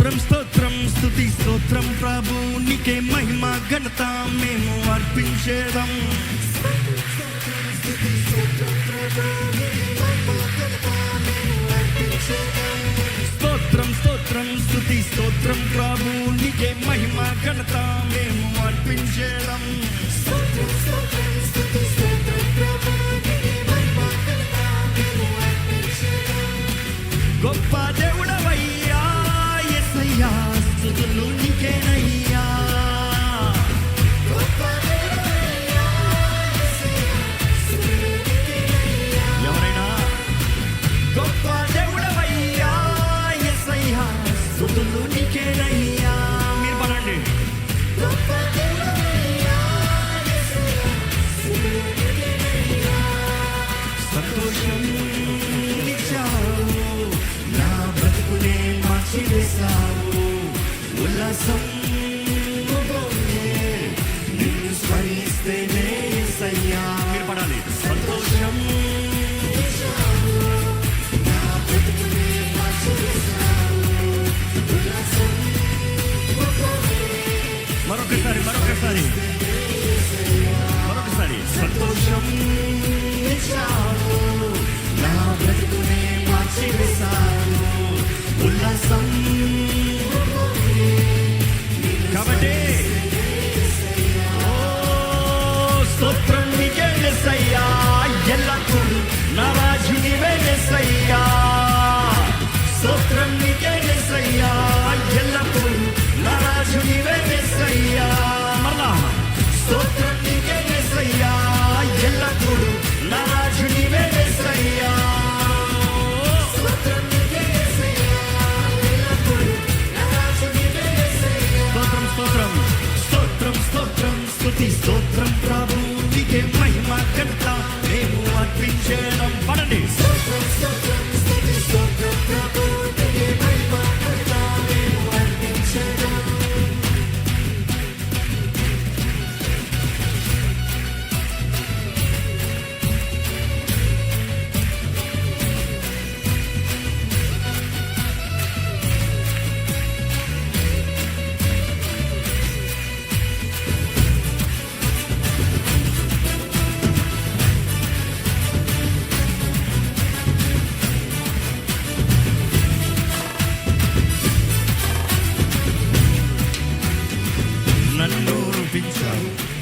స్తోత్రం స్తోత్రం స్తుతి స్తోత్రం ప్రభు నీకే మహిమ ఘనత మేము అర్పించేదం. స్తోత్రం స్తోత్రం స్తుతి స్తోత్రం ప్రభు నీకే మహిమ ఘనత మేము అర్పించేదం. గొప్ప దేవుడవయ్యా యేసయ్యా స్తుతులు నీకేనయ్యా. ఎవరైనా గొప్ప దేవుడవయ్యా యేసయ్యా స్తుతులు నీకేనయ్యా. మీరు పడండి. సంతోషం మార్చివేశావు, ఉల్లాసం నిన్ను స్మరిస్తేనే యేసయ్యా. మీరు పడాలి. సంతోషం మరొకసారి మరొకసారి మరొకసారి. సంతోషం నా బ్రతుకునే మార్చివేశావు, ఉల్లాసం. కాబట్టి స్తోత్రం నీకే యేసయ్యా, ఎల్లప్పుడూ నా రాజు నీవే యేసయ్యా. స్తోత్రం నీకే యేసయ్యా, ఎల్లప్పుడూ నా రాజు నీవే యేసయ్యా. మరలా స్తోత్రం నీకే యేసయ్యా, ఎల్లప్పుడూ నా రాజు నీవే యేసయ్యా. స్తోత్రం స్తోత్రం స్తుతి స్తోత్రం ప్రభు నీకే మహిమ ఘనత మేము అర్పించేదం. పడండి. స్తోత్రం స్తోత్రం స్తుతి స్తోత్రం ప్రభు నీకే మహిమ ఘనత మేము అర్పించేదం.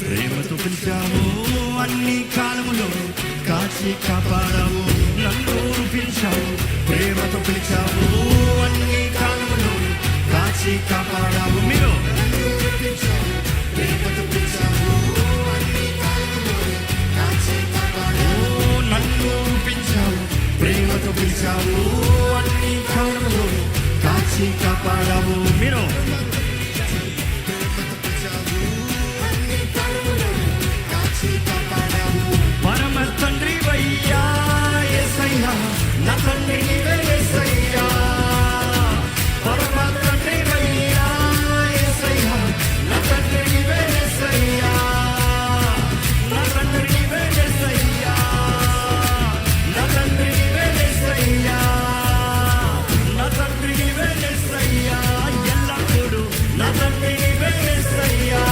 ప్రేమతో పిలిచావు, అన్ని కాలములో కాచి కాపాడావు. నన్ను పిలిచావు, ప్రేమతో పిలిచావు, అన్ని కాలములో కాచి కాపాడావు. మీరు ప్రేమతో పిలిచావు, అన్ని కాలములో కాచి కాపాడావు. నన్ను పిలిచావు, ప్రేమతో పిలిచావు, అన్ని కాలములో కాచి కాపాడావు. మీరు పరమ తండ్రి వయ్యా యేసయ్యా, నా తండ్రి నీవే యేసయ్యా. పరమ తండ్రి వయ్యా యేసయ్యా, నా తండ్రి నీవే యేసయ్యా. నా తండ్రి నీవే యేసయ్యా, నా తండ్రి నీవే యేసయ్యా, నా తండ్రి నీవే యేసయ్యా. ఎల్లప్పుడూ నా తండ్రి నీవే యేసయ్యా,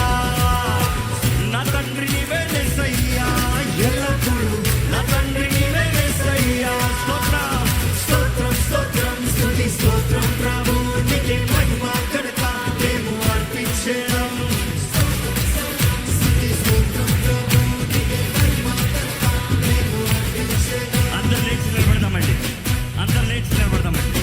నా తండ్రి నీవే యేసయ్యా, ఎల్లప్పుడూ నా తండ్రి నీవే యేసయ్యా. స్తోత్రం స్తోత్రం స్తోత్రం స్తుతి స్తోత్రం ప్రభు నీకే మహిమ ఘనత మేము అర్పించేదం. అందరు లేచి నిలబడదామండి, అందరు లేచి నిలబడదామండి.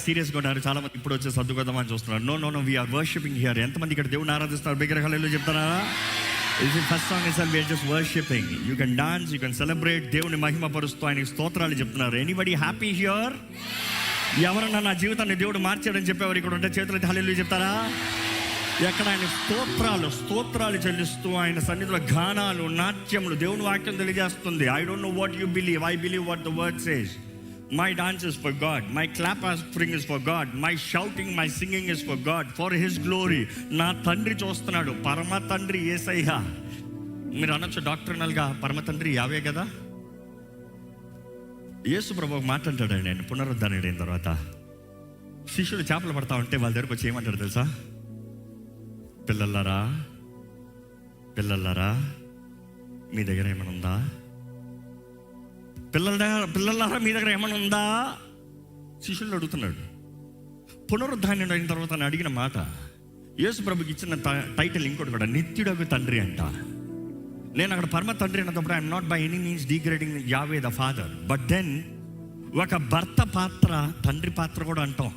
సీరియస్గా ఉన్నారు చాలా మంది. ఇప్పుడు వచ్చే సర్దుకొద్దామని చూస్తున్నారు. No we're worshipping here. ఎంతమంది ఇక్కడ దేవుని ఆరాధిస్తున్నారు? బిగ్గరగా హల్లెలూయా చెప్తారా? First song is we're just worshipping. You can dance, you can celebrate. దేవుని మహిమ పరుస్తూ ఆయనకి స్తోత్రాలు చెప్తున్నారు. Anybody happy here? ఎవరన్నా నా జీవితాన్ని దేవుడు మార్చాడని చెప్పేవారు ఇక్కడ ఉంటే చేతులైతే హల్లెలూయా చెప్తారా? ఎక్కడ ఆయన స్తోత్రాలు చెల్లిస్తూ ఆయన సన్నిధిలో గానాలు, నాట్యములు, దేవుని వాక్యం తెలియజేస్తుంది. I don't know what you believe, I believe what the word says. My dance is for God, my clap offering is for God, my shouting, my singing is for God, for his glory. నా తండ్రి చూస్తున్నాడు, పరమ తండ్రి యేసయ్య. మీరు అనొచ్చు డాక్టర్నల్గా పరమ తండ్రి యావే కదా. యేసు ప్రభు మాట్లాడాడు ఆయన పునరుద్ధరణైన తర్వాత. శిష్యులు చేపలు పడతా ఉంటే వాళ్ళ దగ్గరకు వచ్చి ఏమంటాడు తెలుసా? పిల్లలారా మీ దగ్గర ఏమైనా ఉందా? పిల్లలారా మీ దగ్గర ఏమైనా ఉందా? శిష్యులు అడుగుతున్నాడు. పునరుద్ధానం అయిన తర్వాత నేను అడిగిన మాట, యేసు ప్రభుకి ఇచ్చిన టైటిల్ ఇంకోటి కూడా, నిత్యుడగు తండ్రి అంట. నేను అక్కడ పరమ తండ్రి అన్నప్పుడు I'm not by any means degrading యావే ద ఫాదర్, బట్ దెన్ ఒక భర్త పాత్ర తండ్రి పాత్ర కూడా అంటాం.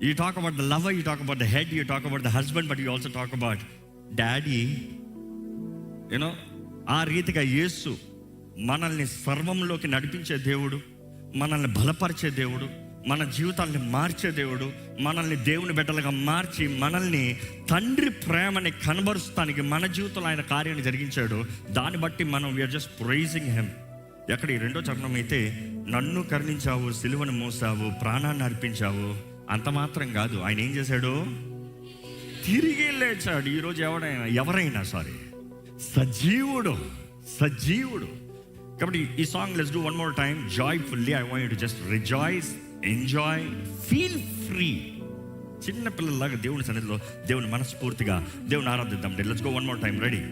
You talk about the lover, you talk about the head, you talk about the husband, but you also talk about daddy. ఆ రీతిగా యేసు మనల్ని సర్వంలోకి నడిపించే దేవుడు, మనల్ని బలపరిచే దేవుడు, మన జీవితాన్ని మార్చే దేవుడు, మనల్ని దేవుని బిడ్డలుగా మార్చి మనల్ని తండ్రి ప్రేమని కనబరుస్తానికి మన జీవితంలో ఆయన కార్యాన్ని జరిగించాడు. దాన్ని బట్టి మనం వీఆర్ జస్ట్ ప్రైజింగ్ హిమ్. ఎక్కడ ఈ 2వ చరణం అయితే, నన్ను కరుణించావు, సిలువను మోసావు, ప్రాణాన్ని అర్పించావు. అంత మాత్రం కాదు, ఆయన ఏం చేశాడు? తిరిగి లేచాడు. ఈరోజు ఎవరైనా సజీవుడు. కాబట్టి ఈ song let's do one more time joyfully. I want you to just rejoice, enjoy, feel free. చిన్న పిల్లల్లాగా దేవుని సన్నిధిలో దేవుని మనస్ఫూర్తిగా దేవుని ఆరాధిద్దాం. Let's go one more time. Ready?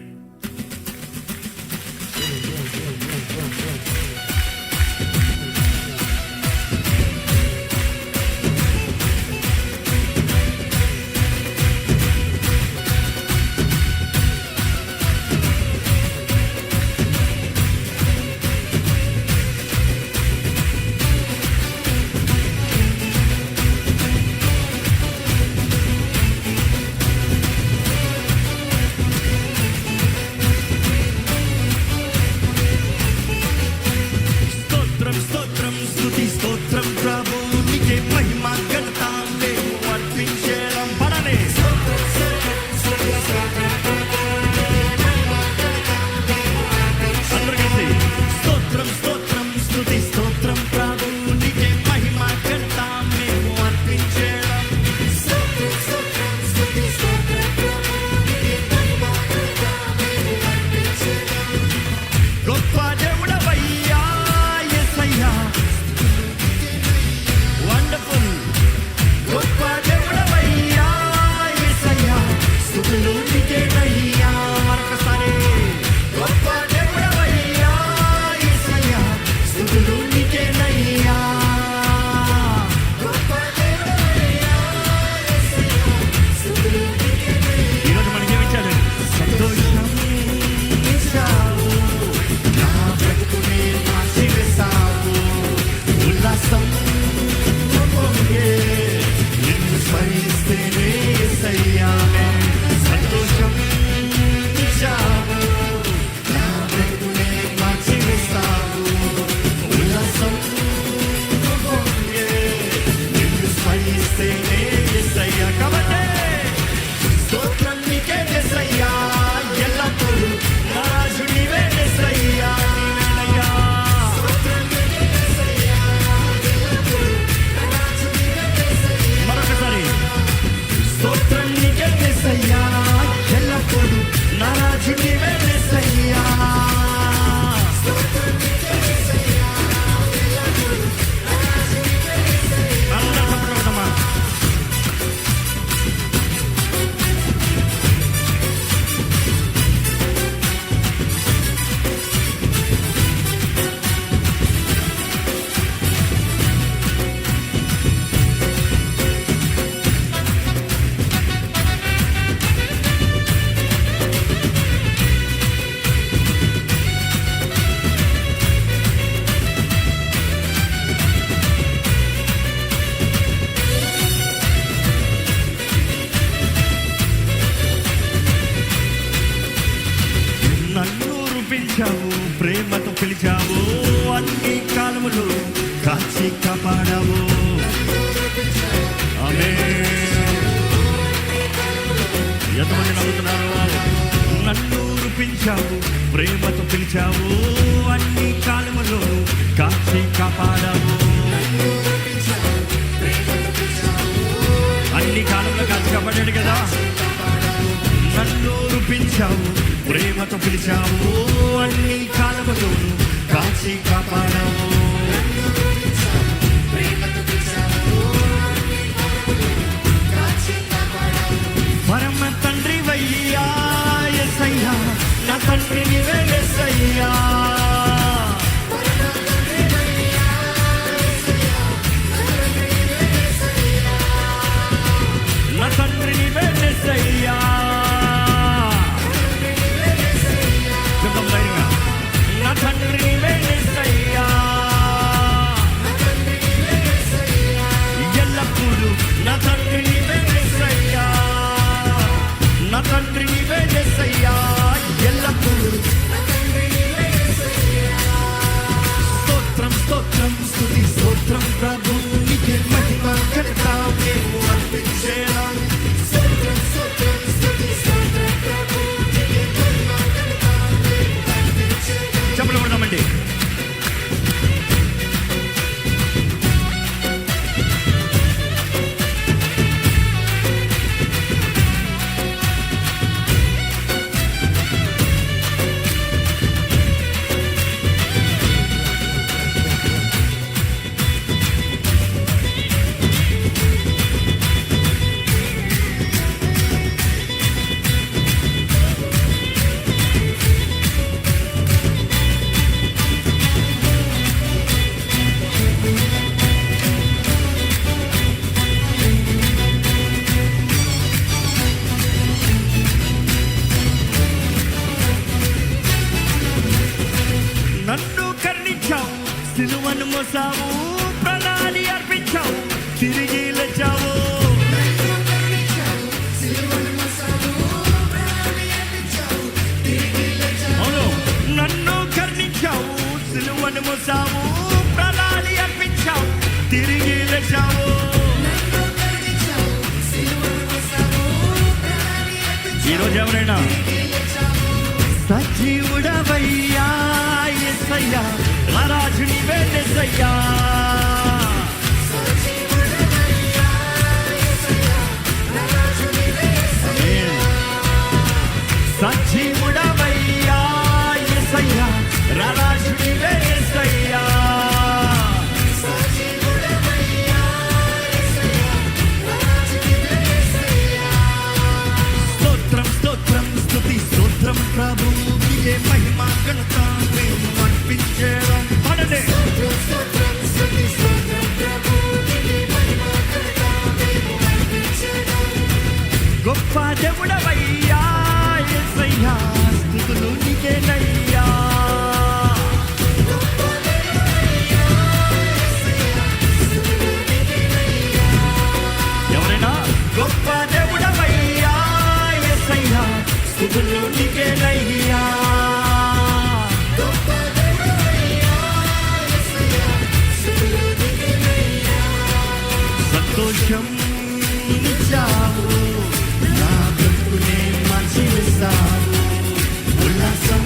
నడిపించావు, ప్రేమతో పిలిచావు, అన్ని కాలములు కాచి కాపాడావు. ఆమేన్. ఎంతమంది నమ్ముతున్నారు? నన్ను రూపించావు, ప్రేమతో పిలిచావు, అన్ని కాలములు కాచి కాపాడావు. అన్ని కాలంలో కాచి కాపాడాడు కదా. నన్ను రూపించావు, ప్రేమతో పిలిచావు, అన్ని కాలములు కాచి కాపాడావు. పరమ తండ్రి వయ్యా యేసయ్యా, నా తండ్రి నీవే యేసయ్యా. నా తండ్రి నీవే యేసయ్యా. చెప్తాం ధైర్యంగా, నా తండ్రి నీవే యేసయ్యా. ఎల్లప్పుడూ నా తండ్రి నీవే యేసయ్యా. నా తండ్రి నీవే యేసయ్యా. ఎల్లప్పుడూ స్తోత్రం స్తోత్రం స్తుతి స్తోత్రం ప్రభు, నీకే మహిమ ఘనత మేము అర్పించేలా. చెప్పలు కొడదామండి. నన్ను కరుణించావు, సిలువను మోసావు, ప్రాణాన్ని అర్పించావు, తిరిగి లేచావు. అవును, నన్ను కరుణించావు, సిలువను మోసావు, ప్రాణాన్ని అర్పించావు, తిరిగి లేచావు. ఈరోజు ఎవరైనా సజీవుడవయ్యా యేసయ్యా, రారాజు నీవే యేసయ్యా. సజీవుడవయ్యా యేసయ్యా, రారాజు నీవే యేసయ్యా. స్తోత్రం స్తోత్రం స్తుతి స్తోత్రం ప్రభు, నీకే మహిమ ఘనత మేము అర్పించేడం. పడలే గొప్ప దేవుడవయ్యా యేసయ్యా, స్తుతులు నీకేనయ్యా. ఎవరైనా గొప్ప దేవుడవయ్యా యేసయ్యా, స్తుతులు నీకేనయ్యా. సంతోషం నిచ్చావు, నా బ్రతుకునే మార్చివేశావు. ఉల్లాసం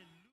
హల్లెలూయా.